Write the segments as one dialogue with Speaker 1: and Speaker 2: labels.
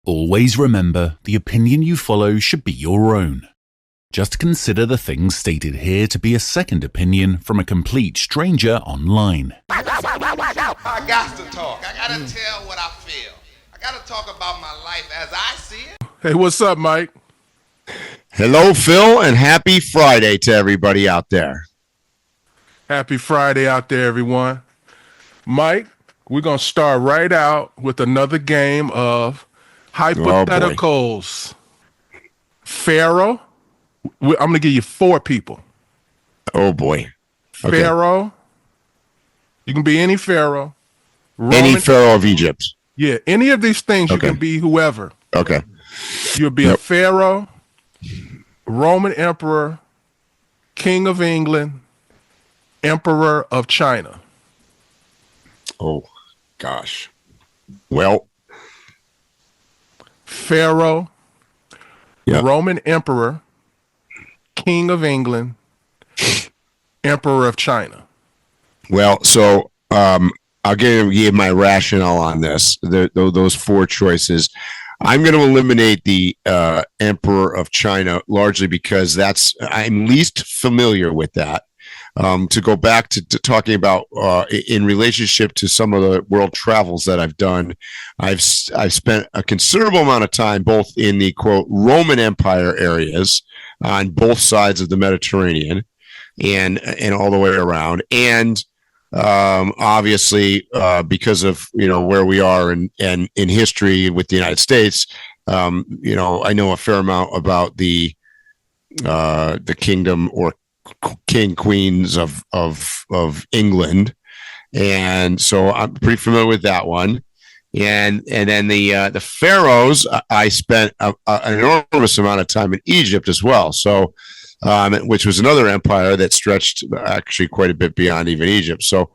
Speaker 1: Always remember, the opinion you follow should be your own. Just consider the things stated here to be a second opinion from a complete stranger online.
Speaker 2: I got to talk. I got to tell what I feel. I got to talk about my life as I see it.
Speaker 3: Hey, what's up, Mike?
Speaker 4: Hello, Phil, and happy Friday to everybody out there.
Speaker 3: Happy Friday out there, everyone. Mike, we're going to start right out with another game of hypotheticals. PHAROAH. I'm going to give you 4 people.
Speaker 4: Oh, boy. Okay.
Speaker 3: PHAROAH. You can be any pharaoh.
Speaker 4: Any pharaoh of Egypt.
Speaker 3: Yeah, any of these things you can be whoever.
Speaker 4: Okay.
Speaker 3: You'll be a pharaoh, Roman emperor, king of England, emperor of China.
Speaker 4: Oh, gosh. Well.
Speaker 3: Pharaoh, Roman emperor, king of England, emperor of China.
Speaker 4: Well, so I'll give you my rationale on this. Those 4 choices. I'm going to eliminate the emperor of China largely because I'm least familiar with that. To go back to talking about in relationship to some of the world travels that I've done, I've spent a considerable amount of time both in the quote Roman Empire areas on both sides of the Mediterranean and all the way around, and obviously because of where we are in history with the United States, I know a fair amount about the kingdom or king queens of England, and so I'm pretty familiar with that one. And then the pharaohs, I spent an enormous amount of time in Egypt as well. So, which was another empire that stretched actually quite a bit beyond even Egypt. So,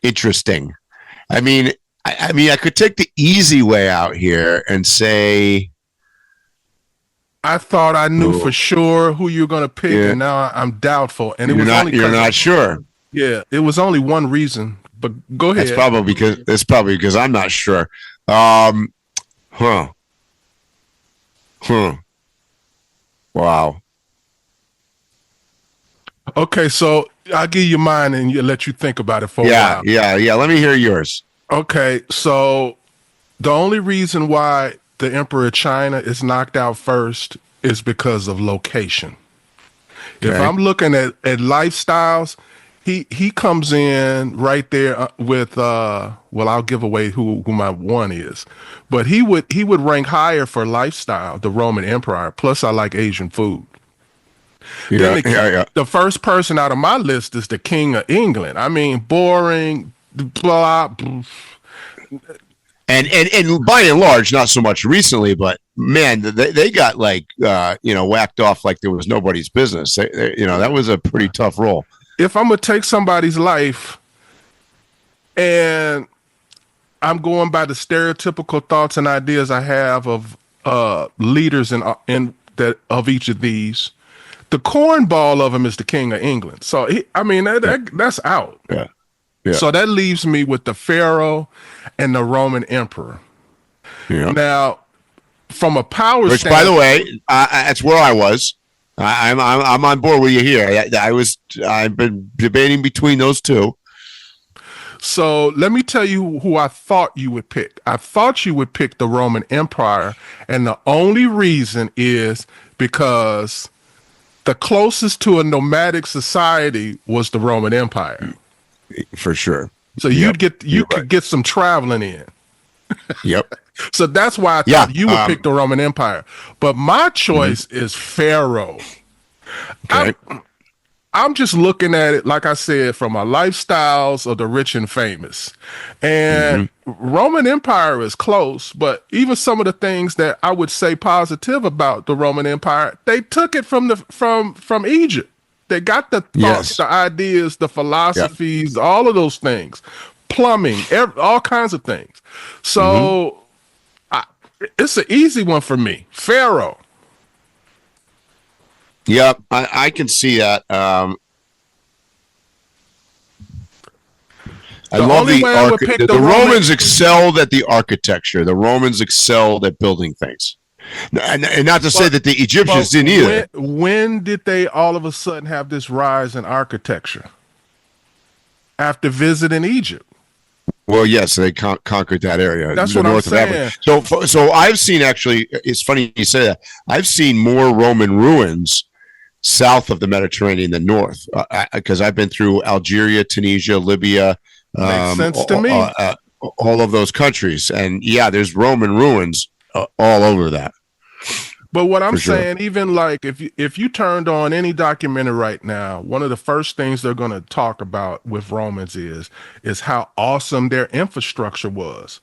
Speaker 4: interesting. I mean, I could take the easy way out here and say.
Speaker 3: I thought I knew for sure who you're going to pick, and now I'm doubtful. And
Speaker 4: you're not sure.
Speaker 3: Yeah, it was only one reason. But go ahead.
Speaker 4: It's probably because I'm not sure. Wow.
Speaker 3: Okay, so I'll give you mine and let you think about it for a while.
Speaker 4: Yeah. Let me hear yours.
Speaker 3: Okay, so the only reason why the Emperor of China is knocked out first is because of location. Okay. If I'm looking at lifestyles, he comes in right there with I'll give away who my one is, but he would rank higher for lifestyle, the Roman Empire. Plus, I like Asian food. The first person out of my list is the King of England. I mean, boring, blah, blah.
Speaker 4: And by and large, not so much recently, but man, they got whacked off like there was nobody's business. That was a pretty tough role.
Speaker 3: If I'm gonna take somebody's life, and I'm going by the stereotypical thoughts and ideas I have of leaders in that of each of these, the cornball of them is the King of England. So that's out.
Speaker 4: Yeah.
Speaker 3: So that leaves me with the Pharaoh and the Roman Emperor. Yeah. Now, from a power
Speaker 4: standpoint, by the way, that's where I was. I'm on board with you here. I've been debating between those 2.
Speaker 3: So let me tell you who I thought you would pick. I thought you would pick the Roman Empire, and the only reason is because the closest to a nomadic society was the Roman Empire.
Speaker 4: For sure.
Speaker 3: So you could get some traveling in.
Speaker 4: Yep.
Speaker 3: So that's why I thought you would pick the Roman Empire. But my choice is Pharaoh. Okay. I'm just looking at it, like I said, from a lifestyles of the rich and famous. And Roman Empire is close, but even some of the things that I would say positive about the Roman Empire, they took it from Egypt. They got the thoughts, the ideas, the philosophies, all of those things, plumbing, all kinds of things. So it's an easy one for me. Pharaoh.
Speaker 4: Yep, I can see that. I love
Speaker 3: only way I would pick
Speaker 4: the Romans excelled at the architecture. The Romans excelled at building things. And not to say that the Egyptians didn't either.
Speaker 3: When did they all of a sudden have this rise in architecture? After visiting Egypt.
Speaker 4: Well, yes, they conquered that area.
Speaker 3: That's what I'm saying.
Speaker 4: So I've seen, actually, it's funny you say that. I've seen more Roman ruins south of the Mediterranean than north, because I've been through Algeria, Tunisia, Libya.
Speaker 3: Makes sense to me.
Speaker 4: All of those countries. And yeah, there's Roman ruins all over that.
Speaker 3: But what I'm saying, even like if you turned on any documentary right now, one of the first things they're going to talk about with Romans is how awesome their infrastructure was.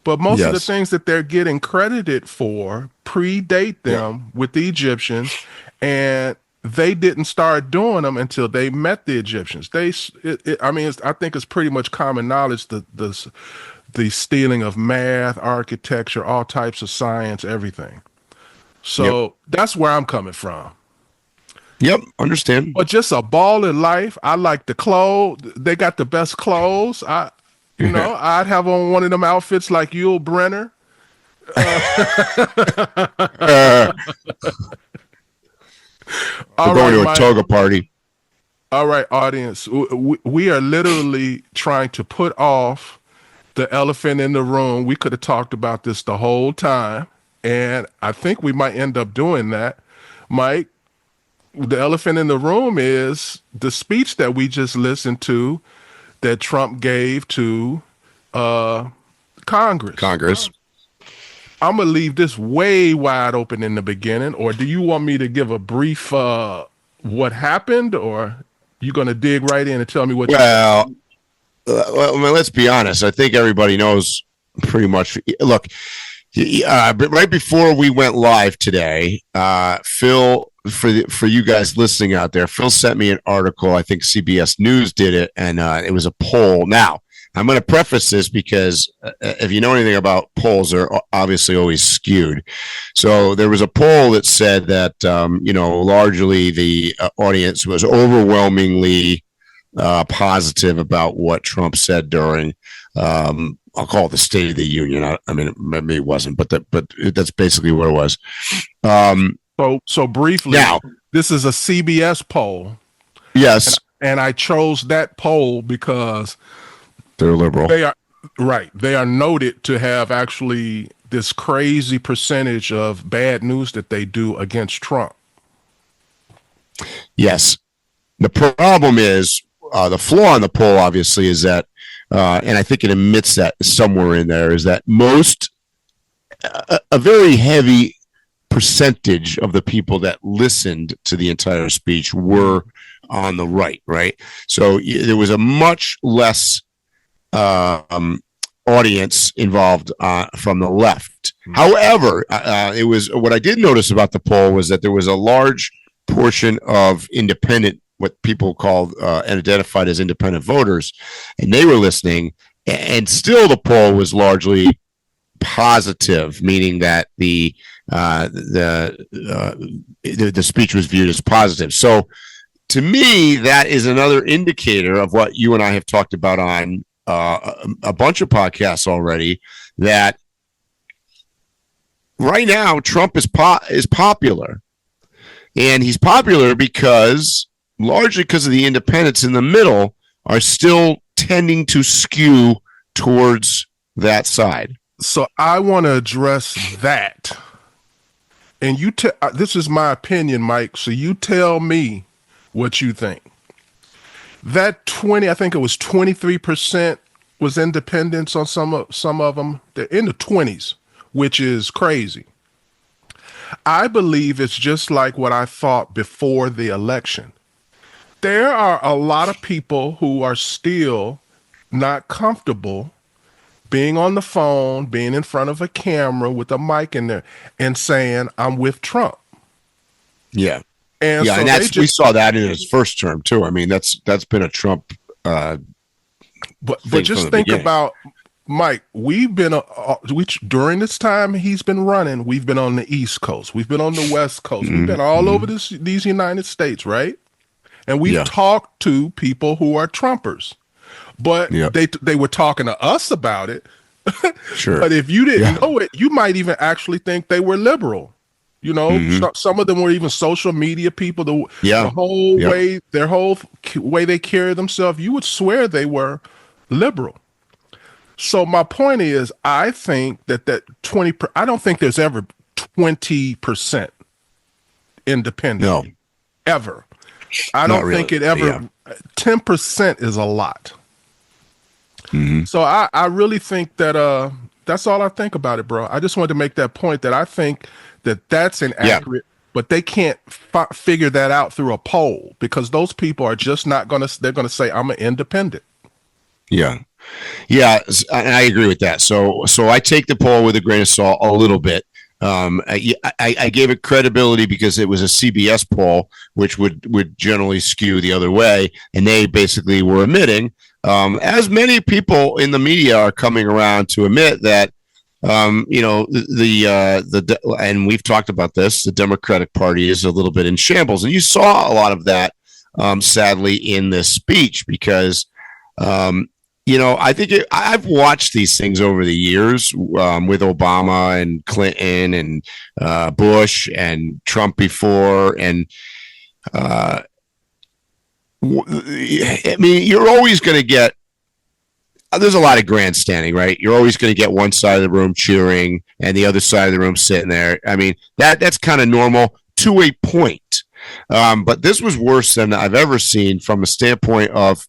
Speaker 3: But most of the things that they're getting credited for predate them with the Egyptians, and they didn't start doing them until they met the Egyptians. I think it's pretty much common knowledge the stealing of math, architecture, all types of science, everything. So that's where I'm coming from.
Speaker 4: Yep, understand.
Speaker 3: But just a ball in life. I like the clothes. They got the best clothes. I'd have on one of them outfits like Yul Brynner.
Speaker 4: We're going to a toga party.
Speaker 3: All right, audience. We are literally trying to put off the elephant in the room. We could have talked about this the whole time. And I think we might end up doing that. Mike, the elephant in the room is the speech that we just listened to that Trump gave to Congress. I'm going to leave this way wide open in the beginning, or do you want me to give a brief what happened, or you going to dig right in and tell me what
Speaker 4: let's be honest. I think everybody knows pretty much. Look, but right before we went live today, Phil, for you guys listening out there, Phil sent me an article. I think CBS News did it, and it was a poll. Now, I'm going to preface this because if you know anything about polls, they're obviously always skewed. So there was a poll that said that, largely the audience was overwhelmingly positive about what Trump said during I'll call it the State of the Union. I mean, maybe it wasn't, but that's basically what it was.
Speaker 3: So briefly, now, this is a CBS poll.
Speaker 4: Yes,
Speaker 3: and I chose that poll because
Speaker 4: they're liberal.
Speaker 3: They are right. They are noted to have actually this crazy percentage of bad news that they do against Trump.
Speaker 4: Yes, the problem is the flaw in the poll. Obviously, is that. And I think it admits that somewhere in there is that a very heavy percentage of the people that listened to the entire speech were on the right. So there was a much less audience involved from the left. However, it was what I did notice about the poll was that there was a large portion of independent, what people called and identified as independent voters, and they were listening, and still the poll was largely positive, meaning that the speech was viewed as positive. So to me, that is another indicator of what you and I have talked about on a bunch of podcasts already, that right now Trump is popular, and he's popular largely because of the independents in the middle are still tending to skew towards that side.
Speaker 3: So I want to address that. And this is my opinion, Mike. So you tell me what you think. That I think it was 23% was independents on some of them. They're in the 20s, which is crazy. I believe it's just like what I thought before the election. There are a lot of people who are still not comfortable being on the phone, being in front of a camera with a mic in there and saying, I'm with Trump.
Speaker 4: Yeah.
Speaker 3: And
Speaker 4: we saw that in his first term too. I mean, that's been a Trump. But
Speaker 3: just think about, Mike, we've been during this time he's been running, we've been on the East Coast, we've been on the West Coast, we've been all over these United States, right? And we've talked to people who are Trumpers. but they were talking to us about it.
Speaker 4: Sure.
Speaker 3: But if you didn't know it, you might even actually think they were liberal. You know, some of them were even social media people. The whole way, their whole way they carry themselves, you would swear they were liberal. So my point is, I think that 20. I don't think there's ever 20% independent.
Speaker 4: No,
Speaker 3: ever. I don't think it ever. 10% is a lot. So I really think that that's all I think about it, bro. I just wanted to make that point that I think that that's inaccurate, but they can't figure that out through a poll because those people are just not going to, they're going to say, I'm an independent.
Speaker 4: Yeah. Yeah. And I agree with that. So I take the poll with a grain of salt a little bit. I gave it credibility because it was a CBS poll, which would generally skew the other way. And they basically were admitting, as many people in the media are coming around to admit that, you know, and we've talked about this, the Democratic Party is a little bit in shambles. And you saw a lot of that, sadly, in this speech because, you know, I think I've watched these things over the years with Obama and Clinton and Bush and Trump before. And I mean, you're always going to get, there's a lot of grandstanding, right? You're always going to get one side of the room cheering and the other side of the room sitting there. I mean, that's kind of normal to a point. But this was worse than I've ever seen from a standpoint of,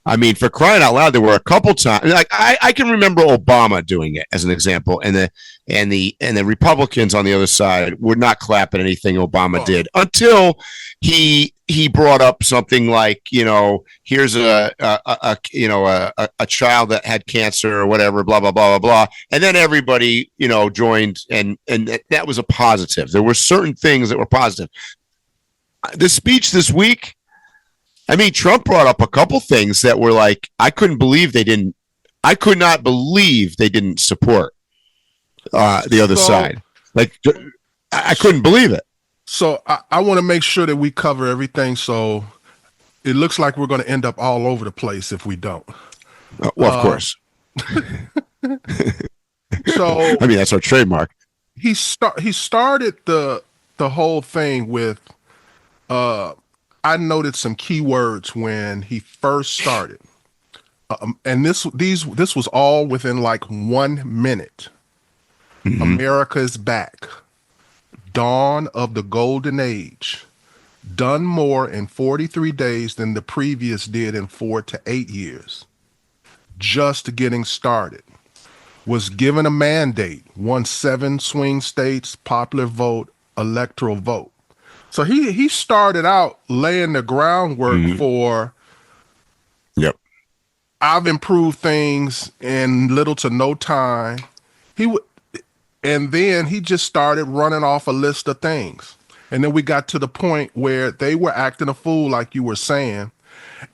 Speaker 4: I mean, for crying out loud, there were a couple times. Like I can remember Obama doing it as an example, and the Republicans on the other side would not clap at anything Obama did until he brought up something like, you know, here's a child that had cancer or whatever, blah blah blah blah blah, and then everybody, you know, joined, and that was a positive. There were certain things that were positive. The speech this week, I mean, Trump brought up a couple things that were like, I could not believe they didn't support the other side. Like, I couldn't believe it.
Speaker 3: So I want to make sure that we cover everything. So it looks like we're going to end up all over the place if we don't.
Speaker 4: Well, of course.
Speaker 3: So
Speaker 4: I mean, that's our trademark.
Speaker 3: He started the whole thing with, I noted some key words when he first started, and this was all within like 1 minute. America is back. Dawn of the golden age. Done more in 43 days than the previous did in 4 to 8 years. Just getting started. Was given a mandate. Won 7 swing states, popular vote, electoral vote. So he started out laying the groundwork for, I've improved things in little to no time. And then he just started running off a list of things. And then we got to the point where they were acting a fool, like you were saying.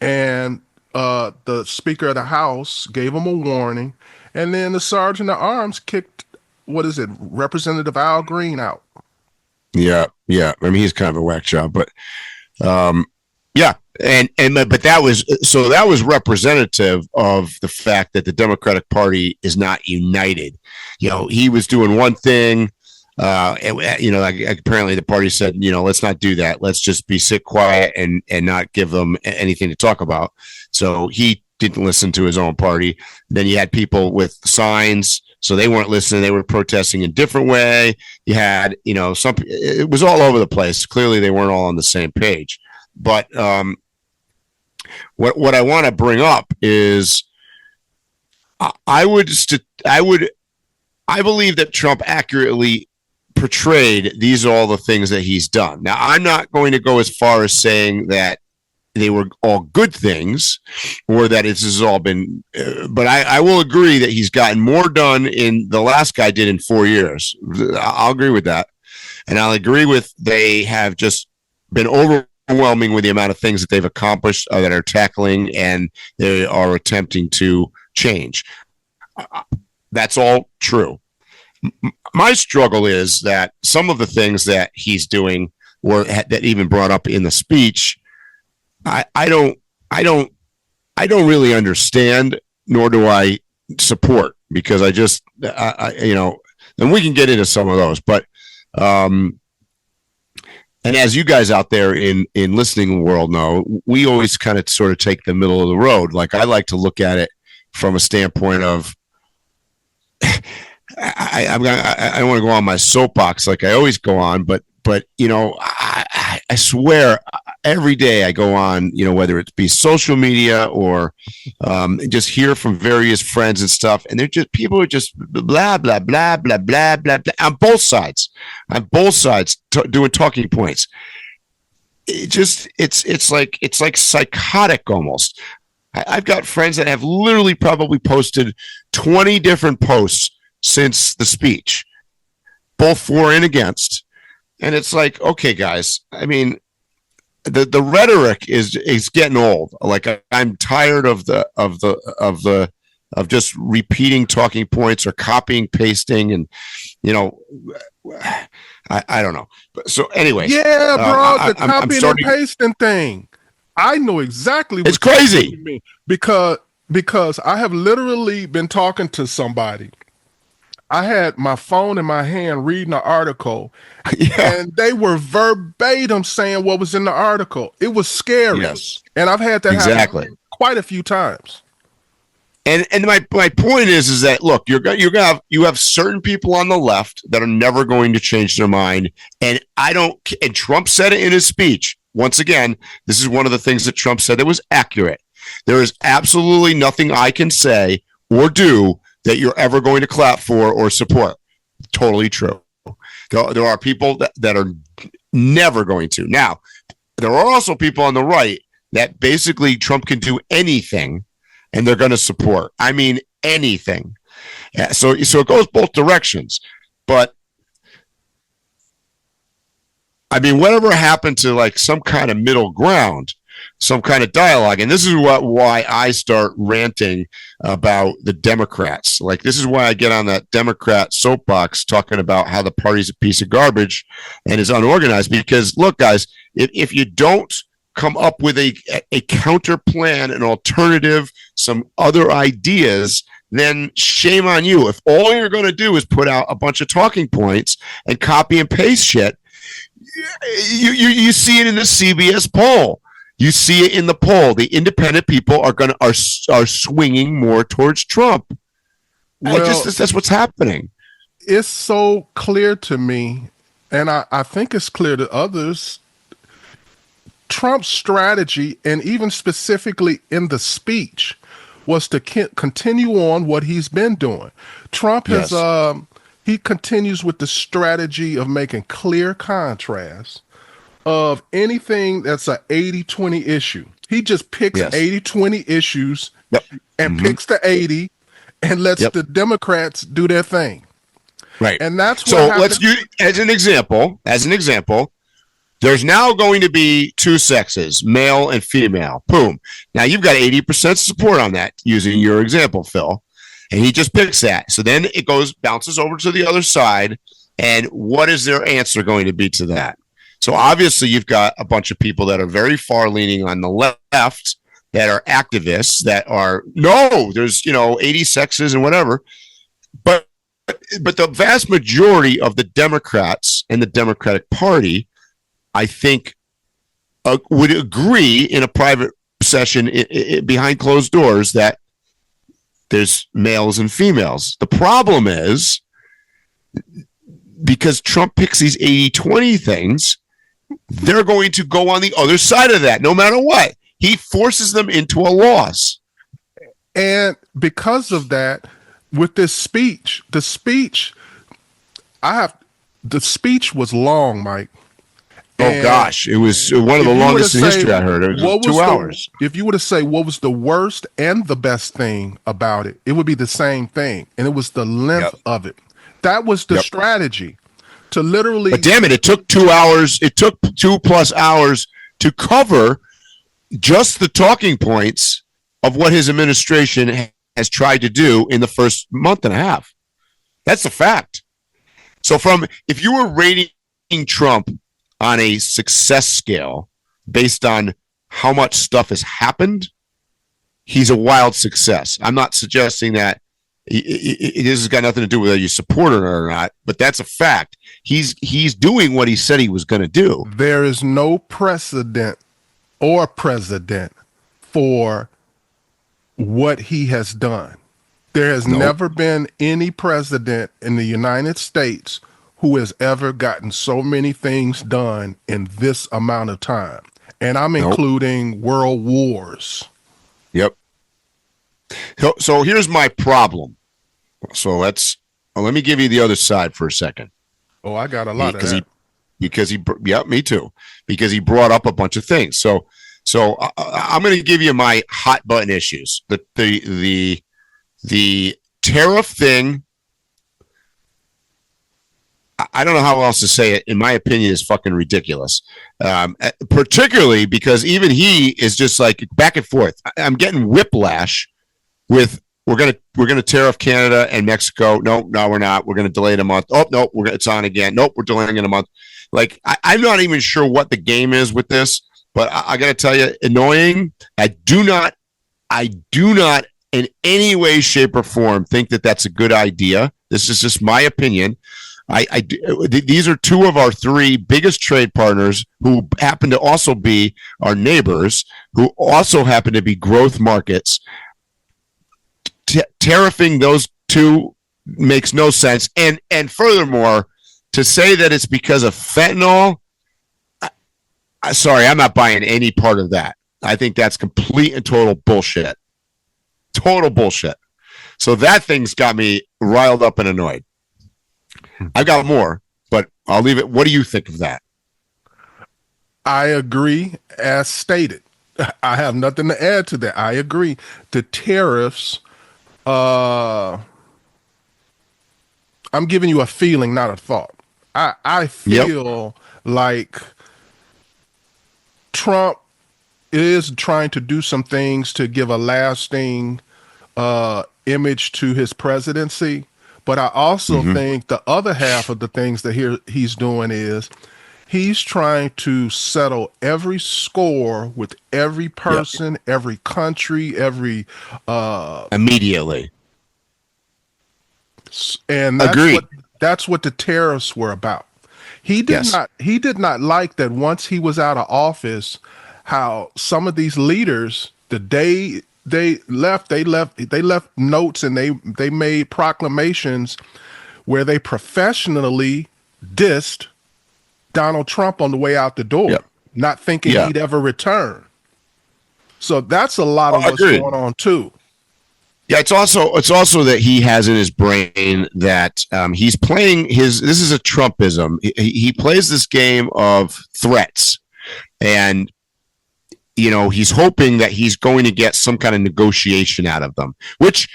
Speaker 3: And the Speaker of the House gave him a warning. And then the Sergeant at Arms kicked, Representative Al Green out.
Speaker 4: Yeah. I mean, he's kind of a whack job, but yeah. But that was representative of the fact that the Democratic Party is not united. You know, he was doing one thing, you know, like apparently the party said, you know, let's not do that. Let's just sit quiet and not give them anything to talk about. So he didn't listen to his own party. Then you had people with signs. So they weren't listening. They were protesting in a different way. You had, you know, it was all over the place. Clearly they weren't all on the same page. But what I want to bring up is I believe that Trump accurately portrayed these are all the things that he's done. Now, I'm not going to go as far as saying that they were all good things or that this has all been, but I will agree that he's gotten more done in the last guy did in 4 years. I'll agree with that. And I'll agree with they have just been overwhelming with the amount of things that they've accomplished that are tackling and they are attempting to change. That's all true. My struggle is that some of the things that he's doing or that even brought up in the speech, I don't I don't really understand, nor do I support, because and we can get into some of those, but and as you guys out there in listening world know, we always kind of sort of take the middle of the road. Like, I like to look at it from a standpoint of, I don't want to go on my soapbox like I always go on, but I swear every day I go on, whether it be social media or just hear from various friends and stuff, and people are just blah blah blah blah blah blah blah on both sides, doing talking points. It's like psychotic almost. I've got friends that have literally probably posted 20 different posts since the speech, both for and against. And it's like, okay, guys, I mean, the rhetoric is getting old. Like, I'm tired of just repeating talking points or copying, pasting, and I don't know. So anyway,
Speaker 3: yeah, bro, the copying and pasting thing. I know exactly what
Speaker 4: it's crazy.
Speaker 3: You mean, because I have literally been talking to somebody. I had my phone in my hand reading an article, and they were verbatim saying what was in the article. It was scary.
Speaker 4: Yes.
Speaker 3: And I've had that happen quite a few times.
Speaker 4: And my point is that, look, you have certain people on the left that are never going to change their mind. And and Trump said it in his speech. Once again, this is one of the things that Trump said that was accurate. There is absolutely nothing I can say or do that you're ever going to clap for or support. Totally true. There are people that are never going to. Now, there are also people on the right that basically Trump can do anything and they're going to support. I mean, anything. So it goes both directions. But I mean, whatever happened to like some kind of middle ground, some kind of dialogue? And this is why I start ranting about the Democrats. Like, this is why I get on that Democrat soapbox talking about how the party's a piece of garbage and is unorganized. Because look, guys, if you don't come up with a counter plan, an alternative, some other ideas, then shame on you. If all you're going to do is put out a bunch of talking points and copy and paste shit, you see it in the CBS poll. You see it in the poll. The independent people are swinging more towards Trump. Well, that's what's happening.
Speaker 3: It's so clear to me, and I think it's clear to others. Trump's strategy, and even specifically in the speech, was to continue on what he's been doing. Trump has he continues with the strategy of making clear contrast of anything that's a 80-20 issue. He just picks 80-20 issues and picks the 80 and lets the Democrats do their thing.
Speaker 4: Right.
Speaker 3: And that's what
Speaker 4: so let's use as an example, there's now going to be two sexes, male and female. Boom. Now you've got 80% support on that using your example, Phil. And he just picks that. So then it bounces over to the other side. And what is their answer going to be to that? So obviously you've got a bunch of people that are very far leaning on the left, that are activists, that are, no, there's, 80 sexes and whatever. But the vast majority of the Democrats and the Democratic Party, I think, would agree in a private session behind closed doors that there's males and females. The problem is, because Trump picks these 80-20 things, they're going to go on the other side of that no matter what. He forces them into a loss.
Speaker 3: And because of that, with this speech, the speech was long, Mike.
Speaker 4: Oh gosh, it was one of the longest in history I heard. It was 2 hours.
Speaker 3: If you were to say what was the worst and the best thing about it, it would be the same thing. And it was the length of it. That was the strategy to literally.
Speaker 4: But damn it, it took 2 hours. It took 2+ hours to cover just the talking points of what his administration has tried to do in the first month and a half. That's a fact. So if you were rating Trump on a success scale based on how much stuff has happened, he's a wild success. I'm not suggesting that this has got nothing to do with whether you support it or not, but that's a fact. He's doing what he said he was going to do.
Speaker 3: There is no precedent or president for what he has done. There has never been any president in the United States who has ever gotten so many things done in this amount of time. And I'm including world wars.
Speaker 4: Yep. So here's my problem. So let me give you the other side for a second.
Speaker 3: Oh, I got a lot of that.
Speaker 4: Me too. Because he brought up a bunch of things. So I'm going to give you my hot button issues. The tariff thing. I don't know how else to say it. In my opinion, is fucking ridiculous. Particularly because even he is just like back and forth. I'm getting whiplash with we're gonna tariff Canada and Mexico. No, we're not. We're gonna delay it a month. Oh no, it's on again. Nope, we're delaying it a month. Like I'm not even sure what the game is with this, but I gotta tell you, annoying. I do not in any way, shape, or form think that that's a good idea. This is just my opinion. These are two of our three biggest trade partners who happen to also be our neighbors, who also happen to be growth markets. Tariffing those two makes no sense. And furthermore, to say that it's because of fentanyl, sorry, I'm not buying any part of that. I think that's complete and total bullshit. Total bullshit. So that thing's got me riled up and annoyed. I've got more, but I'll leave it. What do you think of that?
Speaker 3: I agree as stated. I have nothing to add to that. I agree. The tariffs, I'm giving you a feeling, not a thought. I feel like Trump is trying to do some things to give a lasting image to his presidency. But I also think the other half of the things that he's doing is he's trying to settle every score with every person, every country, every
Speaker 4: immediately.
Speaker 3: And that's what the tariffs were about. He did not like that once he was out of office, how some of these leaders, the day they left notes and they made proclamations where they professionally dissed Donald Trump on the way out the door, not thinking he'd ever return. So that's a lot of what's going on too.
Speaker 4: Yeah, it's also that he has in his brain that he's playing this is a Trumpism. He plays this game of threats, and he's hoping that he's going to get some kind of negotiation out of them, which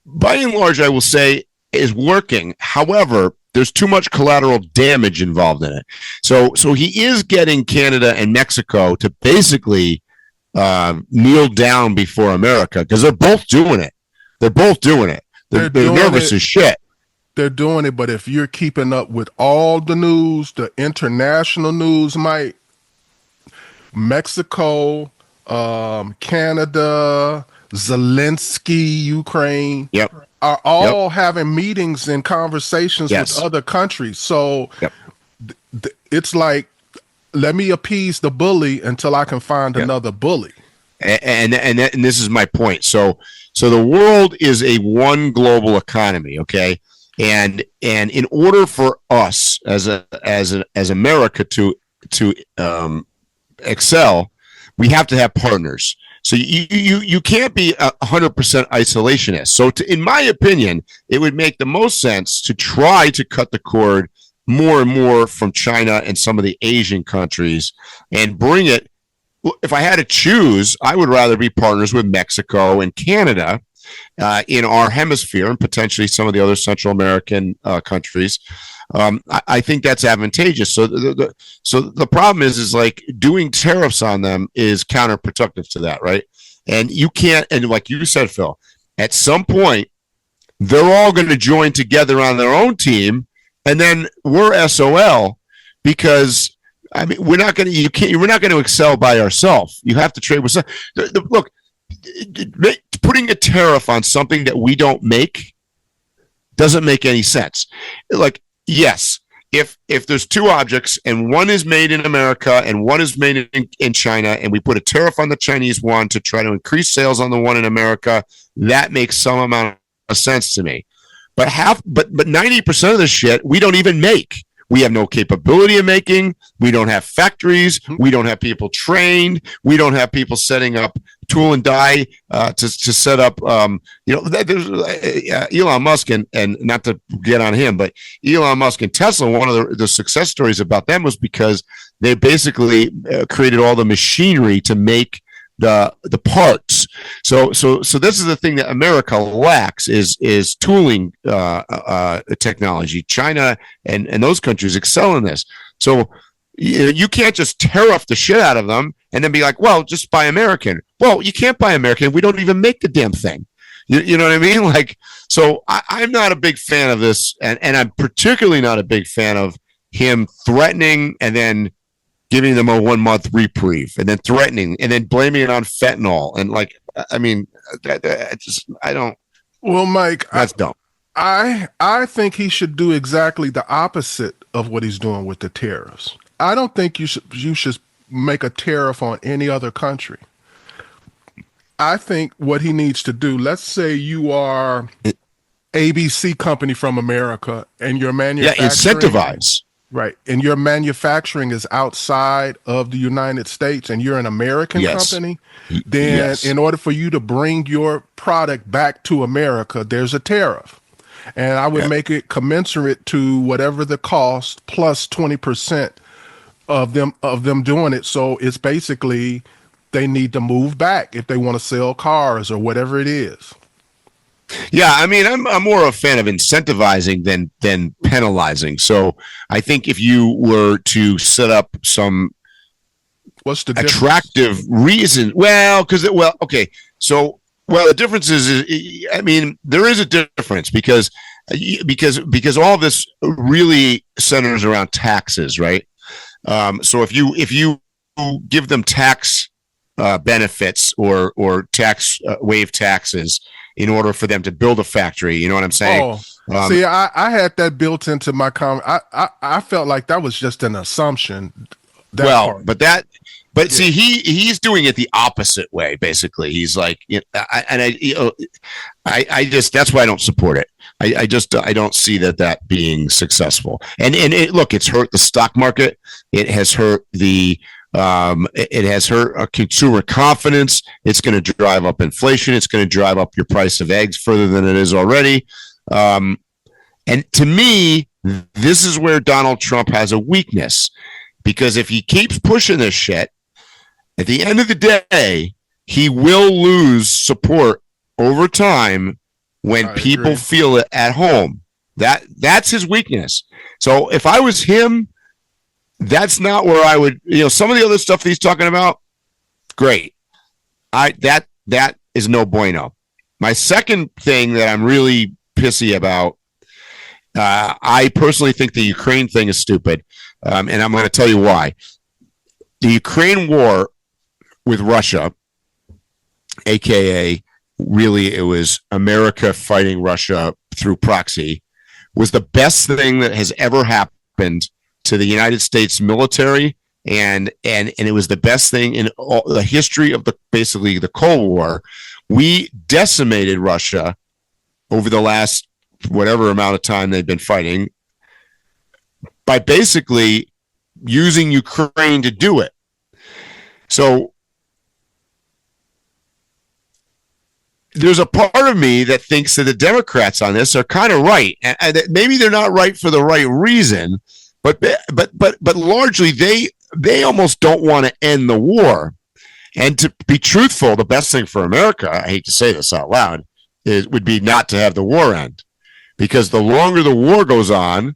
Speaker 4: by and large, I will say is working. However, there's too much collateral damage involved in it. So he is getting Canada and Mexico to basically kneel down before America because they're both doing it. They're nervous as shit.
Speaker 3: They're doing it, but if you're keeping up with all the news, the international news, Mexico, Canada, Zelensky, Ukraine, are all having meetings and conversations with other countries. So it's like, let me appease the bully until I can find another bully.
Speaker 4: And this is my point. So the world is a one global economy, okay? And in order for us as America to excel, we have to have partners. So you can't be 100% isolationist. So in my opinion, it would make the most sense to try to cut the cord more and more from China and some of the Asian countries and bring it. If I had to choose, I would rather be partners with Mexico and Canada in our hemisphere and potentially some of the other Central American countries. I think that's advantageous. So the problem is like doing tariffs on them is counterproductive to that, right? And you can't, and like you said, Phil, at some point, they're all going to join together on their own team, and then we're SOL because we're not going to excel by ourselves. You have to trade with some. Look, putting a tariff on something that we don't make doesn't make any sense. Like, yes, if there's two objects and one is made in America and one is made in China, and we put a tariff on the Chinese one to try to increase sales on the one in America, that makes some amount of sense to me. But 90% of the shit we don't even make. We have no capability of making. We don't have factories. We don't have people trained. We don't have people setting up tool and die to set up. There's Elon Musk and not to get on him, but Elon Musk and Tesla. One of the success stories about them was because they basically created all the machinery to make the parts. So this is the thing that America lacks is tooling technology. China and those countries excel in this. So you can't just tariff the shit out of them and then be like, well, just buy American. Well, you can't buy American. We don't even make the damn thing. You know what I mean? Like, so I'm not a big fan of this, and I'm particularly not a big fan of him threatening and then giving them a 1 month reprieve, and then threatening, and then blaming it on fentanyl. And like, I mean, I don't.
Speaker 3: Well, Mike,
Speaker 4: that's dumb.
Speaker 3: I think he should do exactly the opposite of what he's doing with the tariffs. I don't think you should make a tariff on any other country. I think what he needs to do, let's say you are ABC company from America and your manufacturing. Yeah,
Speaker 4: incentivize.
Speaker 3: Right. And your manufacturing is outside of the United States and you're an American company, then in order for you to bring your product back to America, there's a tariff. And I would make it commensurate to whatever the cost plus 20% of them doing it. So it's basically they need to move back if they want to sell cars or whatever it is.
Speaker 4: Yeah, I mean, I'm more a fan of incentivizing than penalizing. So I think if you were to set up some attractive reason, the difference is, I mean, there is a difference because all this really centers around taxes, right? So if you give them tax benefits or tax waive taxes in order for them to build a factory, you know what I'm saying?
Speaker 3: See, I had that built into my comment. I felt like that was just an assumption. See, he's doing it the opposite way. Basically, he's like, I just that's why I don't support it. I don't see that being successful. And look, it's hurt the stock market. It has hurt it has hurt consumer confidence. It's going to drive up inflation. It's going to drive up your price of eggs further than it is already. And to me, this is where Donald Trump has a weakness, because if he keeps pushing this shit, at the end of the day, he will lose support over time when people feel it at home. That's his weakness. So if I was him, that's not where I would, some of the other stuff that he's talking about, great. That is no bueno. My second thing that I'm really pissy about, I personally think the Ukraine thing is stupid, and I'm going to tell you why. The Ukraine war with Russia, aka really it was America fighting Russia through proxy, was the best thing that has ever happened to the United States military, and it was the best thing in all the history of basically the Cold War. We decimated Russia over the last whatever amount of time they've been fighting by basically using Ukraine to do it. So there's a part of me that thinks that the Democrats on this are kind of right, and that maybe they're not right for the right reason. But largely they almost don't want to end the war. And to be truthful, the best thing for America, I hate to say this out loud, would be not to have the war end. Because the longer the war goes on,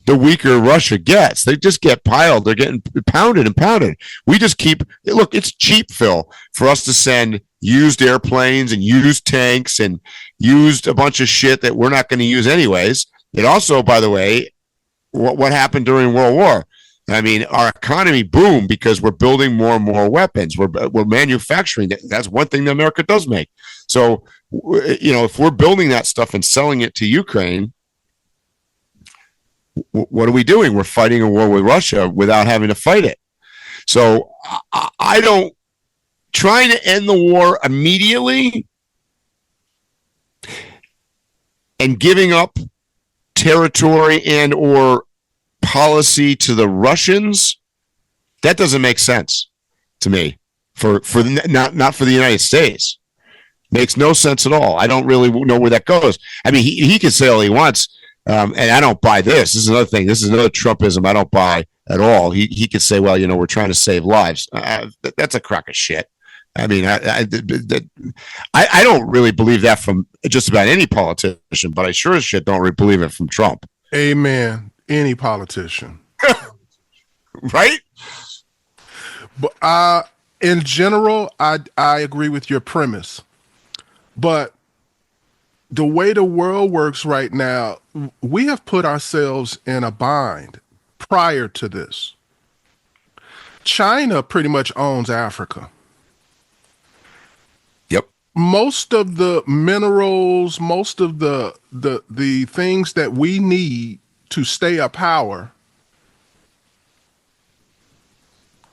Speaker 3: the weaker Russia gets. They just get piled. They're getting pounded and pounded. We just look, it's cheap, Phil, for us to send used airplanes and used tanks and used a bunch of shit that we're not going to use anyways. It also, by the way, what happened during World War?
Speaker 4: I mean, our economy boomed because we're building more and more weapons. We're manufacturing. That's one thing that America does make. So, if we're building that stuff and selling it to Ukraine, what are we doing? We're fighting a war with Russia without having to fight it. So I don't, trying to end the war immediately and giving up territory and or policy to the Russians, that doesn't make sense to me. For not for the United States, makes no sense at all. I don't really know where that goes. I mean, he can say all he wants, and I don't buy this. This is another thing. This is another Trumpism I don't buy at all. He could say, well, we're trying to save lives. That's a crock of shit. I mean, I don't really believe that from just about any politician, but I sure as shit don't really believe it from Trump.
Speaker 3: Amen. Any politician.
Speaker 4: Right?
Speaker 3: But in general, I agree with your premise. But the way the world works right now, we have put ourselves in a bind prior to this. China pretty much owns Africa.
Speaker 4: Yep.
Speaker 3: Most of the minerals, most of the things that we need to stay a power,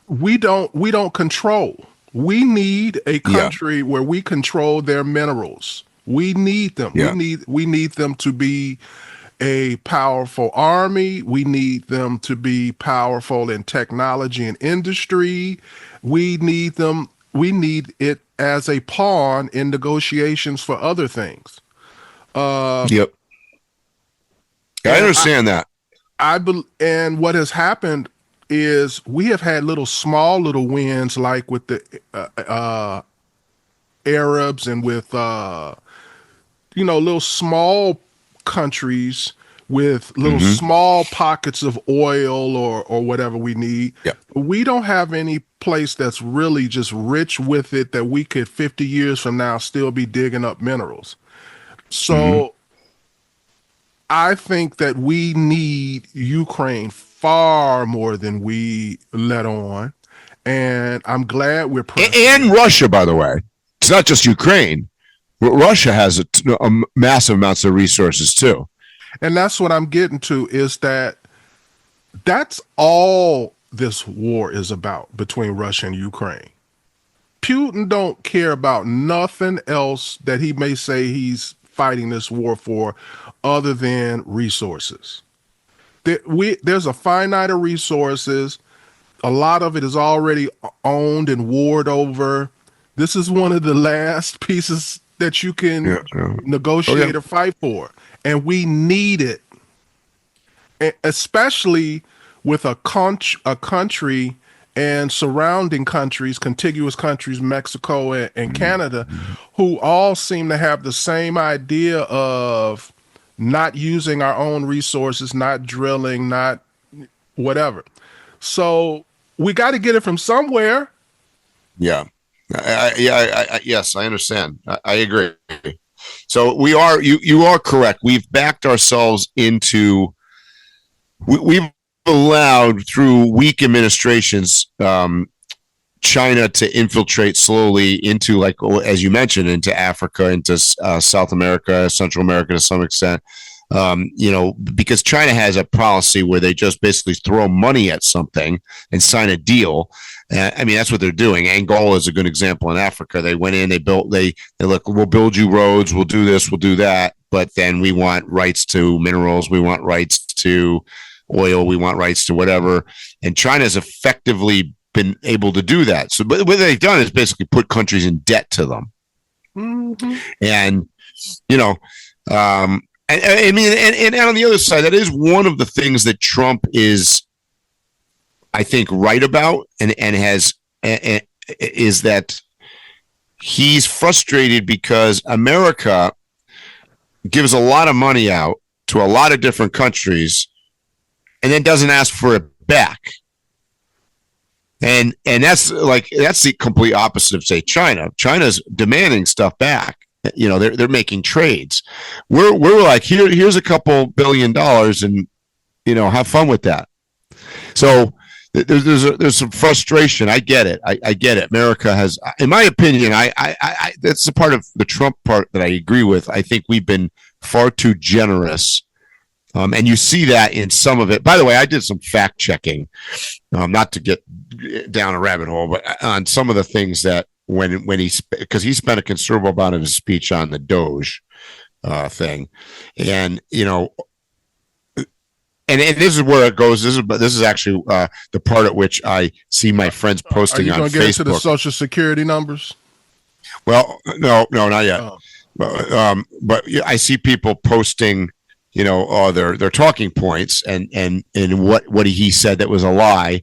Speaker 3: we don't control. We need a country where we control their minerals. We need them.
Speaker 4: Yeah.
Speaker 3: We need them to be a powerful army. We need them to be powerful in technology and industry. We need them. We need it as a pawn in negotiations for other things.
Speaker 4: Yep. I understand that.
Speaker 3: And what has happened is we have had small little wins, like with the Arabs and with little small countries with little small pockets of oil or whatever we need.
Speaker 4: Yep.
Speaker 3: We don't have any place that's really just rich with it that we could 50 years from now still be digging up minerals. So I think that we need Ukraine far more than we let on. And I'm glad we're
Speaker 4: and Russia, by the way. It's not just Ukraine. Russia has a massive amounts of resources too.
Speaker 3: And that's what I'm getting to, is that's all this war is about between Russia and Ukraine. Putin don't care about nothing else that he may say he's fighting this war for other than resources. There's a finite of resources. A lot of it is already owned and warred over. This is one of the last pieces that you can negotiate or fight for. And we need it, especially with a country and surrounding countries, contiguous countries, Mexico and Canada, who all seem to have the same idea of not using our own resources, not drilling, not whatever. So we got to get it from somewhere.
Speaker 4: Yeah. Yes, I understand. I agree. So you are correct. We've backed ourselves into, we've allowed through weak administrations, China to infiltrate slowly into, like, as you mentioned, into Africa, into South America, Central America to some extent. Because China has a policy where they just basically throw money at something and sign a deal. I mean, that's what they're doing. Angola is a good example in Africa. They went in, they look, we'll build you roads, we'll do this, we'll do that. But then we want rights to minerals, we want rights to oil, we want rights to whatever. And China's effectively been able to do that. So, but what they've done is basically put countries in debt to them. And, I mean, and on the other side, that is one of the things that Trump is, I think, right about, and is that he's frustrated because America gives a lot of money out to a lot of different countries and then doesn't ask for it back. And that's the complete opposite of, say, China. China's demanding stuff back. They're making trades. We're like, here's a couple $1 billion and, have fun with that. So there's some frustration. I get it. I get it. America has, in my opinion, I that's the part of the Trump part that I agree with. I think we've been far too generous. And you see that in some of it. By the way, I did some fact checking, not to get down a rabbit hole, but on some of the things that when because he spent a considerable amount of his speech on the Doge thing, and and this is where it goes. This is actually the part at which I see my friends posting on Facebook. Are you going to get into the
Speaker 3: Social Security numbers?
Speaker 4: Well, no, not yet. Oh. But I see people posting, their talking points and what he said that was a lie.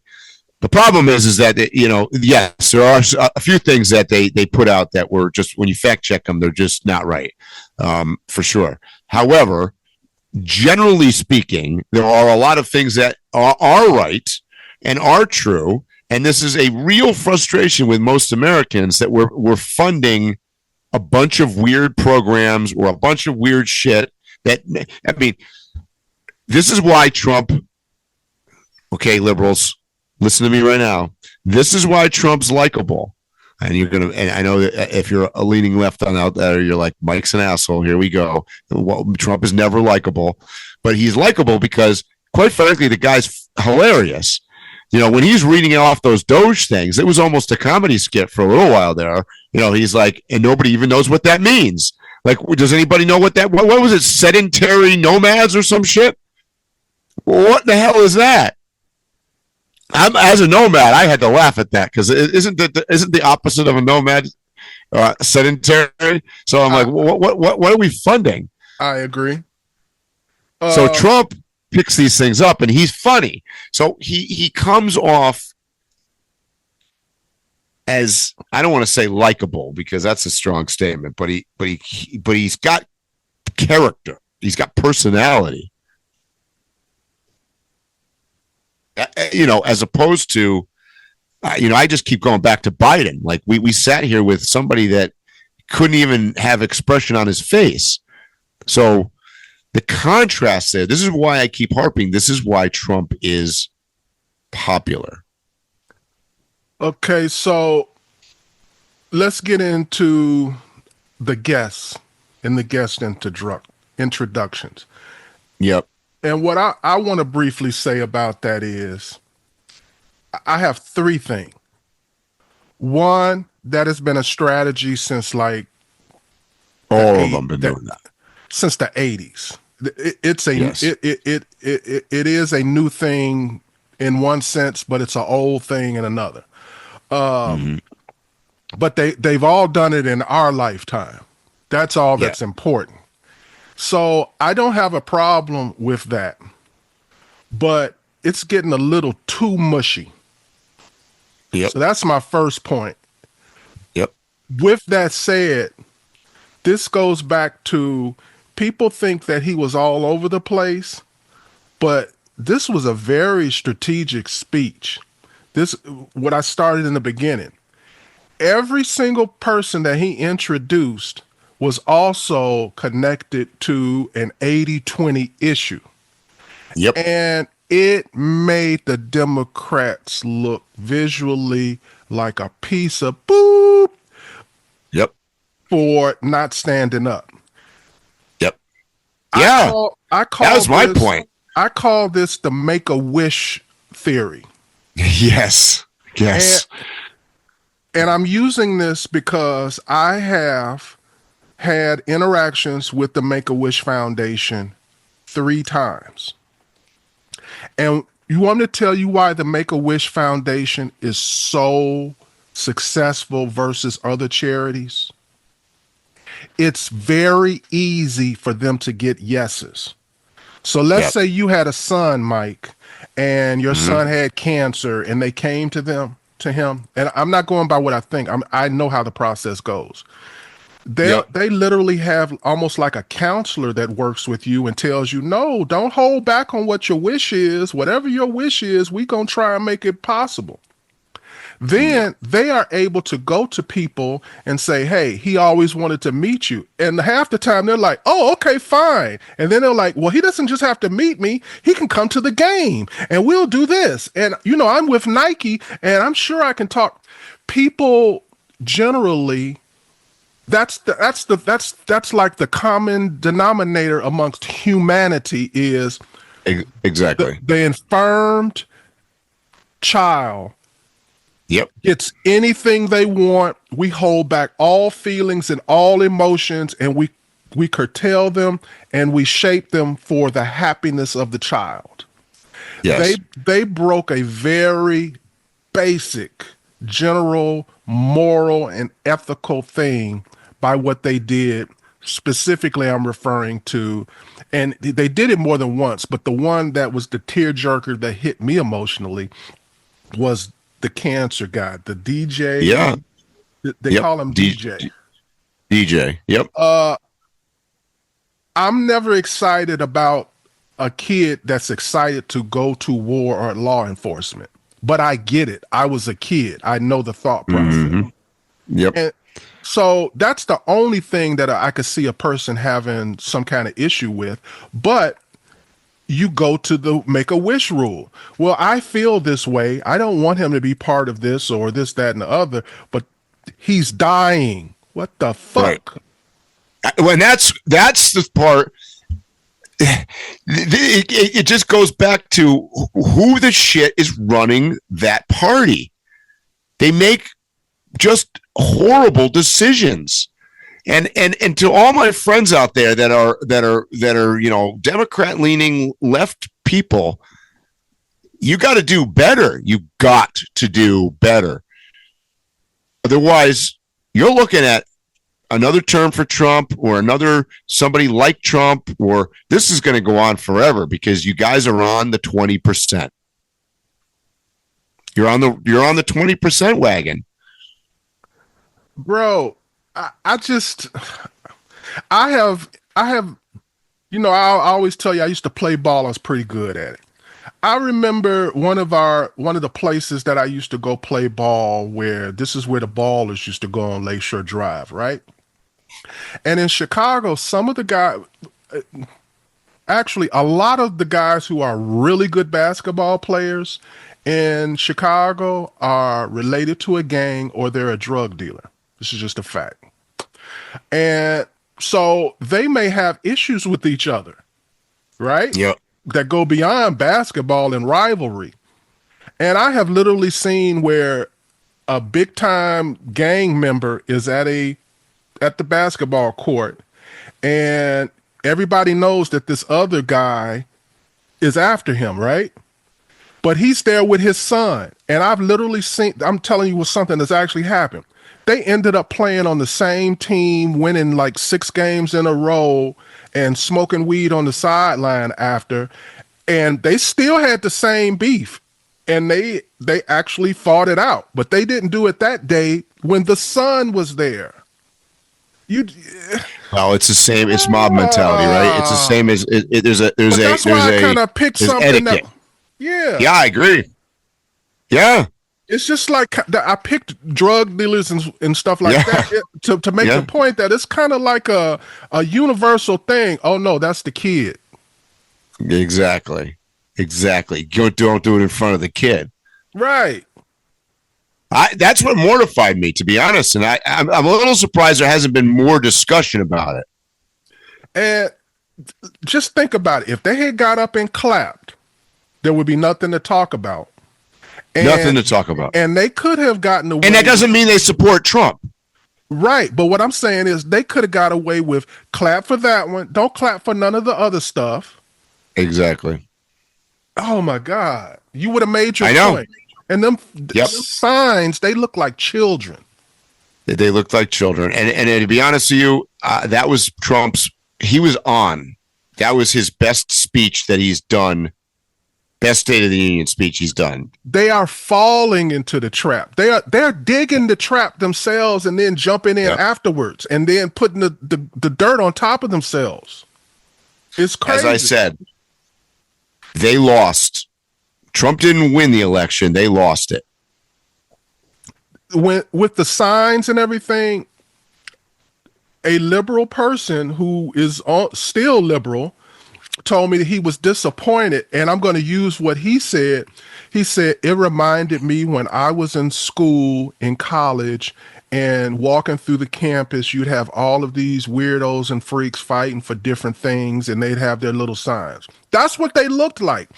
Speaker 4: The problem is that yes, there are a few things that they put out that were just, when you fact check them, they're just not right, for sure. However, generally speaking, there are a lot of things that are right and are true, and this is a real frustration with most Americans that we're funding a bunch of weird programs or a bunch of weird shit. This is why Trump. Okay, liberals, listen to me right now. This is why Trump's likable. And I know that if you're a leaning left on out there, you're like, Mike's an asshole. Here we go. Well, Trump is never likable, but he's likable because, quite frankly, the guy's hilarious. When he's reading off those Doge things, it was almost a comedy skit for a little while there. He's like, and nobody even knows what that means. Like, does anybody know what was it? Sedentary nomads or some shit? What the hell is that? As a nomad, I had to laugh at that because isn't the opposite of a nomad sedentary? So I'm like, what are we funding?
Speaker 3: I agree.
Speaker 4: So Trump picks these things up, and he's funny. So he comes off as, I don't want to say likable because that's a strong statement, but he's got character. He's got personality. As opposed to, I just keep going back to Biden. Like we sat here with somebody that couldn't even have expression on his face. So the contrast there, this is why I keep harping. This is why Trump is popular.
Speaker 3: Okay, so let's get into the guests and the guest introductions.
Speaker 4: Yep.
Speaker 3: And what I want to briefly say about that is I have three things. One, that has been a strategy since like
Speaker 4: all of them been doing that
Speaker 3: since the 80s. It is a new thing in one sense, but it's an old thing in another. But they've all done it in our lifetime. That's all that's important. So I don't have a problem with that, but it's getting a little too mushy.
Speaker 4: Yep.
Speaker 3: So that's my first point.
Speaker 4: Yep.
Speaker 3: With that said, this goes back to, people think that he was all over the place, but this was a very strategic speech. What I started in the beginning. Every single person that he introduced was also connected to an 80-20 issue.
Speaker 4: Yep.
Speaker 3: And it made the Democrats look visually like a piece of boop.
Speaker 4: Yep.
Speaker 3: For not standing up.
Speaker 4: Yep.
Speaker 3: Yeah. I call
Speaker 4: that was my point.
Speaker 3: I call this the Make-A-Wish theory.
Speaker 4: Yes.
Speaker 3: And I'm using this because I have had interactions with the Make-A-Wish Foundation 3 times. And you want me to tell you why the Make-A-Wish Foundation is so successful versus other charities? It's very easy for them to get yeses. So let's say you had a son, Mike, and your son had cancer and they came to him, and I'm not going by what I think. I know how the process goes. They literally have almost like a counselor that works with you and tells you, no, don't hold back on what your wish is. Whatever your wish is, we're going to try and make it possible. then they are able to go to people and say, hey, he always wanted to meet you. And half the time they're like, oh, okay, fine. And then they're like, well, he doesn't just have to meet me. He can come to the game and we'll do this. And, you know, I'm with Nike and I'm sure I can talk. People generally, that's like the common denominator amongst humanity is
Speaker 4: exactly
Speaker 3: the infirmed child.
Speaker 4: Yep.
Speaker 3: It's anything they want. We hold back all feelings and all emotions, and we curtail them and we shape them for the happiness of the child.
Speaker 4: Yes.
Speaker 3: They broke a very basic, general, moral, and ethical thing by what they did. Specifically, I'm referring to, and they did it more than once, but the one that was the tearjerker that hit me emotionally was the cancer guy, the DJ.
Speaker 4: Yeah.
Speaker 3: They call him DJ.
Speaker 4: DJ. Yep.
Speaker 3: I'm never excited about a kid that's excited to go to war or law enforcement, but I get it. I was a kid. I know the thought process.
Speaker 4: Mm-hmm. Yep.
Speaker 3: And so that's the only thing that I could see a person having some kind of issue with, but you go to the Make-A-Wish rule. Well, I feel this way. I don't want him to be part of this or this, that, and the other, but he's dying. What the fuck?
Speaker 4: Right. When that's the part, it just goes back to who the shit is running that party. They make just horrible decisions. And to all my friends out there that are you know, Democrat leaning left people, you got to do better. You got to do better. Otherwise, you're looking at another term for Trump or somebody like Trump, or this is going to go on forever because you guys are on the 20%. You're on the 20% wagon.
Speaker 3: Bro, I have, you know, I always tell you, I used to play ball. I was pretty good at it. I remember one of the places that I used to go play ball where this is where the ballers used to go on Lakeshore Drive, right? And in Chicago, some of the guys, actually a lot of the guys who are really good basketball players in Chicago are related to a gang or they're a drug dealer. This is just a fact. And so they may have issues with each other, right?
Speaker 4: Yep.
Speaker 3: That go beyond basketball and rivalry. And I have literally seen where a big time gang member is at the basketball court and everybody knows that this other guy is after him, right? But he's there with his son. And I've literally seen, I'm telling you what something that's actually happened. They ended up playing on the same team, winning like 6 games in a row and smoking weed on the sideline after. And they still had the same beef. And they actually fought it out. But they didn't do it that day when the son was there.
Speaker 4: Well, it's the same. It's mob mentality, right? It's the same as
Speaker 3: that's why I kind of picked something etiquette. Yeah,
Speaker 4: I agree. Yeah,
Speaker 3: it's just like I picked drug dealers and stuff like that to make the point that it's kind of like a universal thing. Oh no, that's the kid.
Speaker 4: Exactly. Don't do it in front of the kid.
Speaker 3: Right.
Speaker 4: That's what mortified me, to be honest, and I'm a little surprised there hasn't been more discussion about it.
Speaker 3: And just think about it. If they had got up and clapped, there would be nothing to talk about.
Speaker 4: Nothing to talk about.
Speaker 3: And they could have gotten away.
Speaker 4: And that doesn't mean they support Trump.
Speaker 3: Right. But what I'm saying is they could have got away with clap for that one. Don't clap for none of the other stuff.
Speaker 4: Exactly.
Speaker 3: Oh, my God. You would have made your point. And them signs, they look like children.
Speaker 4: They looked like children. And to be honest with you, that was Trump's. He was on. That was his best speech that he's done. Best State of the Union speech he's done. They
Speaker 3: are falling into the trap. They're digging the trap themselves and then jumping in afterwards and then putting the dirt on top of themselves. It's crazy.
Speaker 4: As I said, they lost. Trump didn't win the election. They lost it.
Speaker 3: with the signs and everything, a liberal person who is still liberal told me that he was disappointed, and I'm going to use what he said. He said, it reminded me when I was in school, in college, and walking through the campus, you'd have all of these weirdos and freaks fighting for different things, and they'd have their little signs. That's what they looked like.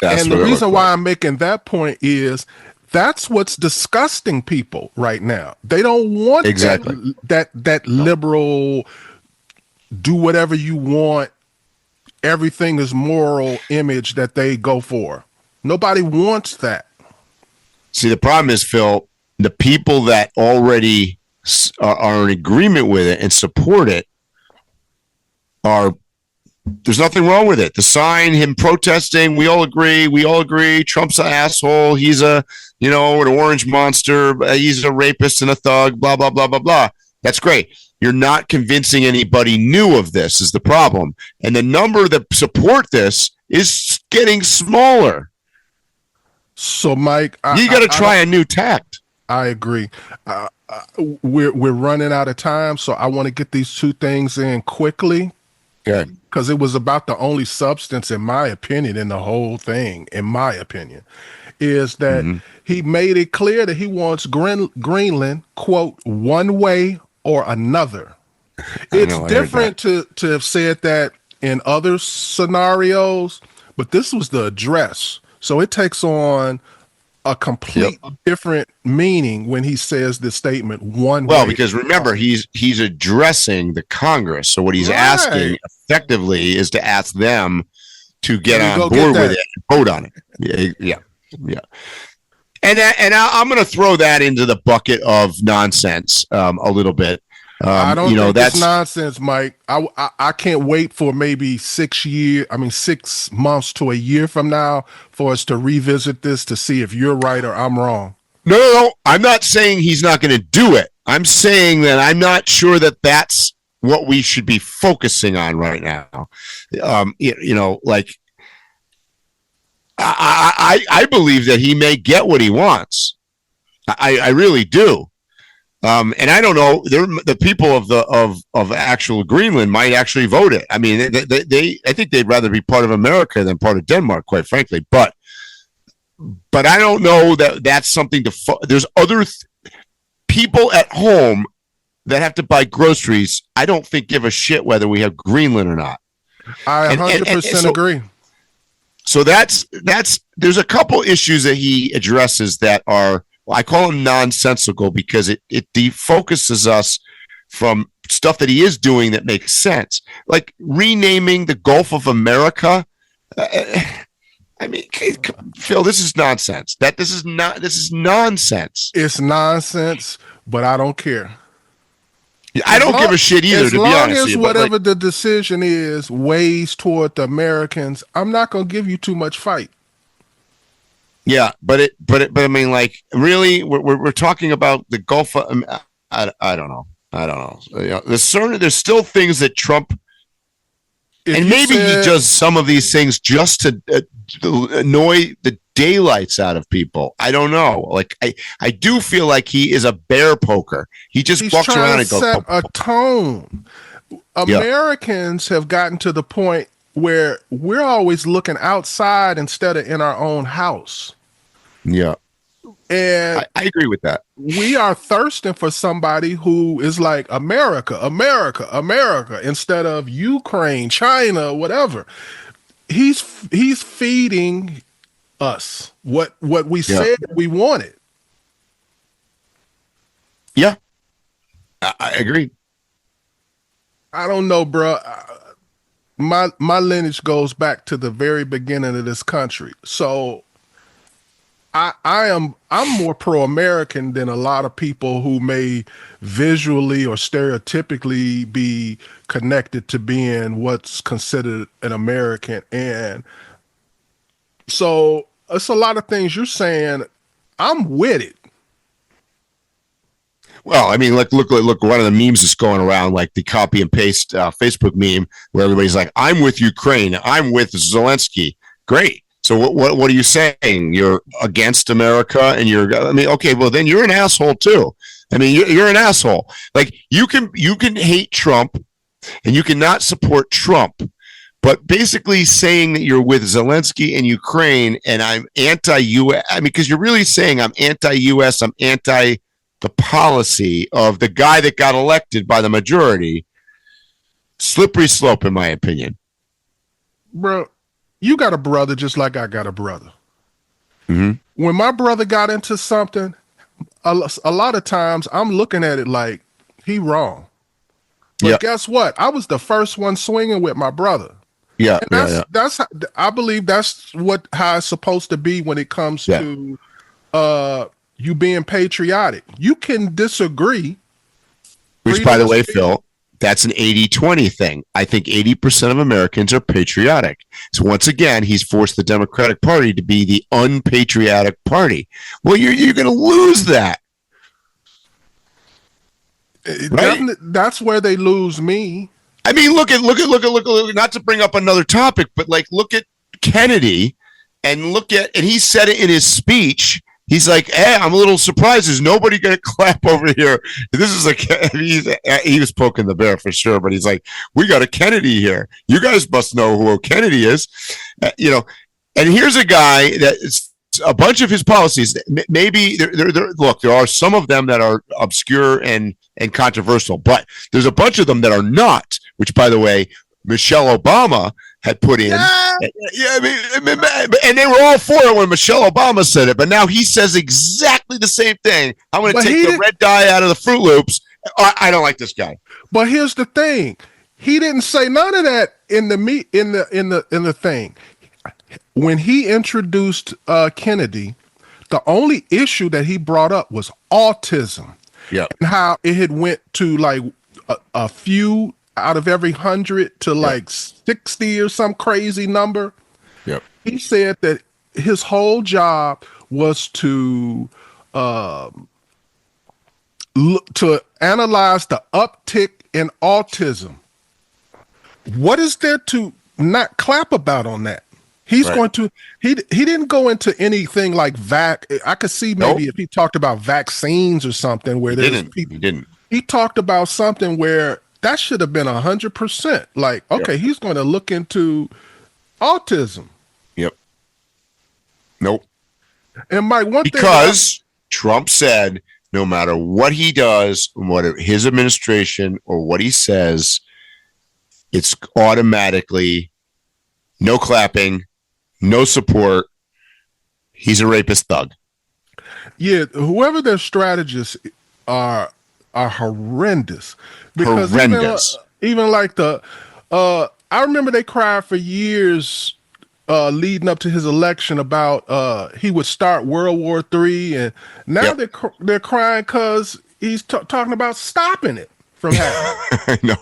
Speaker 3: And the reason why I'm making that point is that's what's disgusting people right now. They don't want that liberal, do whatever you want, everything is moral image that they go for. Nobody wants that.
Speaker 4: See, the problem is, Phil, the people that already are in agreement with it and support it there's nothing wrong with it. The sign, him protesting, we all agree. Trump's an asshole. He's an orange monster. He's a rapist and a thug, blah, blah, blah, blah, blah. That's great. You're not convincing anybody new of this is the problem. And the number that support this is getting smaller.
Speaker 3: So, Mike,
Speaker 4: you got to try a new tact.
Speaker 3: I agree. We're running out of time, so I want to get these two things in quickly.
Speaker 4: Okay.
Speaker 3: Because it was about the only substance, in my opinion, in the whole thing, in my opinion, is that he made it clear that he wants Greenland, quote, one way or another. It's different to have said that in other scenarios, but this was the address. So it takes on a complete different meaning when he says this statement one way.
Speaker 4: Well, because remember, he's addressing the Congress. So what he's asking effectively is to ask them to get on board with it and vote on it. Yeah. And I'm going to throw that into the bucket of nonsense a little bit.
Speaker 3: I don't think that's nonsense, Mike. I can't wait for maybe 6 months to a year from now for us to revisit this to see if you're right or I'm wrong.
Speaker 4: No. I'm not saying he's not going to do it. I'm saying that I'm not sure that that's what we should be focusing on right now. I believe that he may get what he wants. I really do. And I don't know. The people of actual Greenland might actually vote it. I mean, I think they'd rather be part of America than part of Denmark, quite frankly. But I don't know that that's something to. There's other people at home that have to buy groceries. I don't think give a shit whether we have Greenland or not.
Speaker 3: I 100% agree.
Speaker 4: So that's there's a couple issues that he addresses that are. I call them nonsensical because it defocuses us from stuff that he is doing that makes sense, like renaming the Gulf of America. I mean, Phil, this is nonsense. This is nonsense.
Speaker 3: It's nonsense, but I don't care.
Speaker 4: I don't give a shit either, to be honest.
Speaker 3: As long as whatever the decision is weighs toward the Americans, I'm not going to give you too much fight.
Speaker 4: Yeah, but I mean, like, really, we're talking about the Gulf. I don't know. There's still things that Trump, and maybe he does some of these things just to annoy the daylights out of people. I don't know. Like, I do feel like he is a bear poker. He just walks around and goes.
Speaker 3: Set a tone. Americans have gotten to the point where we're always looking outside instead of in our own house.
Speaker 4: Yeah.
Speaker 3: And
Speaker 4: I agree with that.
Speaker 3: We are thirsting for somebody who is like America, instead of Ukraine, China, whatever. He's feeding us what we said we wanted.
Speaker 4: Yeah. I agree.
Speaker 3: I don't know, bro. My lineage goes back to the very beginning of this country. So I'm more pro-American than a lot of people who may visually or stereotypically be connected to being what's considered an American. And so it's a lot of things you're saying. I'm with it.
Speaker 4: Well, I mean, look, one of the memes that's going around, like the copy and paste Facebook meme where everybody's like, I'm with Ukraine. I'm with Zelensky. Great. So what are you saying? You're against America, and I mean, okay, well then you're an asshole too. I mean, you're an asshole. Like you can hate Trump, and you cannot support Trump, but basically saying that you're with Zelensky in Ukraine and I'm anti-U.S. I mean, because you're really saying I'm anti-U.S. I'm anti the policy of the guy that got elected by the majority. Slippery slope, in my opinion.
Speaker 3: Bro, you got a brother just like I got a brother.
Speaker 4: Mm-hmm.
Speaker 3: When my brother got into something, a lot of times I'm looking at it like he wrong. But guess what? I was the first one swinging with my brother.
Speaker 4: Yeah,
Speaker 3: and that's I believe that's how it's supposed to be when it comes to you being patriotic. You can disagree.
Speaker 4: Which, by the way, Phil, that's an 80-20 thing. I think 80% of Americans are patriotic. So once again, he's forced the Democratic Party to be the unpatriotic party. Well, you're going to lose that. Right?
Speaker 3: That's where they lose me.
Speaker 4: I mean, look at, not to bring up another topic, but like, look at Kennedy and and he said it in his speech. He's like, hey, I'm a little surprised. There's nobody going to clap over here. This is he was poking the bear for sure, but he's like, we got a Kennedy here. You guys must know who Kennedy is. And here's a guy that a bunch of his policies, maybe look, there are some of them that are obscure and controversial, but there's a bunch of them that are not, which, by the way, Michelle Obama had put in. And they were all for it when Michelle Obama said it, but now he says exactly the same thing. I'm going to take the red dye out of the Fruit Loops. I don't like this guy.
Speaker 3: But here's the thing. He didn't say none of that in the thing. When he introduced Kennedy, the only issue that he brought up was autism.
Speaker 4: Yeah.
Speaker 3: And how it had went to like a few out of every 100 to like 60 or some crazy number.
Speaker 4: Yep.
Speaker 3: He said that his whole job was to analyze the uptick in autism. What is there to not clap about on that? He's going to he didn't go into anything like I could see maybe if he talked about vaccines or something where
Speaker 4: he didn't.
Speaker 3: He talked about something where that should have been 100%. Like, okay, he's going to look into autism.
Speaker 4: Yep. Nope.
Speaker 3: And Mike,
Speaker 4: because Trump said no matter what he does, what his administration or what he says, it's automatically no clapping, no support. He's a rapist thug.
Speaker 3: Yeah, whoever their strategists are horrendous. Because even like I remember they cried for years leading up to his election about he would start World War III, and now they're crying because he's talking about stopping it from happening.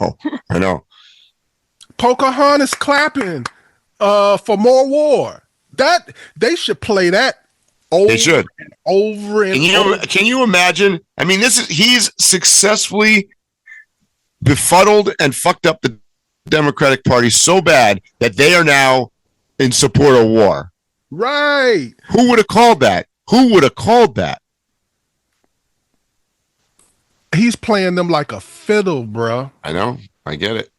Speaker 4: I know.
Speaker 3: Pocahontas clapping for more war. That they should play that over.
Speaker 4: They should
Speaker 3: over and over.
Speaker 4: Can you imagine? I mean, he's successfully befuddled and fucked up the Democratic Party so bad that they are now in support of war.
Speaker 3: Right.
Speaker 4: Who would have called that?
Speaker 3: He's playing them like a fiddle, bro.
Speaker 4: I know. I get it.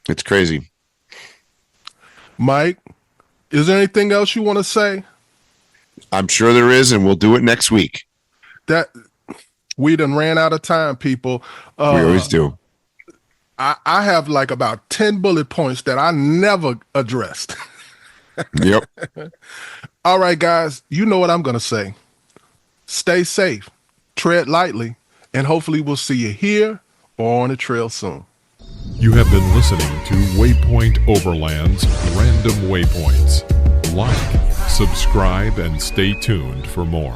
Speaker 4: It's crazy.
Speaker 3: Mike, is there anything else you want to say?
Speaker 4: I'm sure there is, and we'll do it next week.
Speaker 3: That we done ran out of time, people.
Speaker 4: We always do.
Speaker 3: I have like about 10 bullet points that I never addressed.
Speaker 4: Yep.
Speaker 3: All right, guys, you know what I'm going to say. Stay safe, tread lightly, and hopefully we'll see you here or on the trail soon.
Speaker 5: You have been listening to Waypoint Overland's Random Waypoints. Like, subscribe, and stay tuned for more.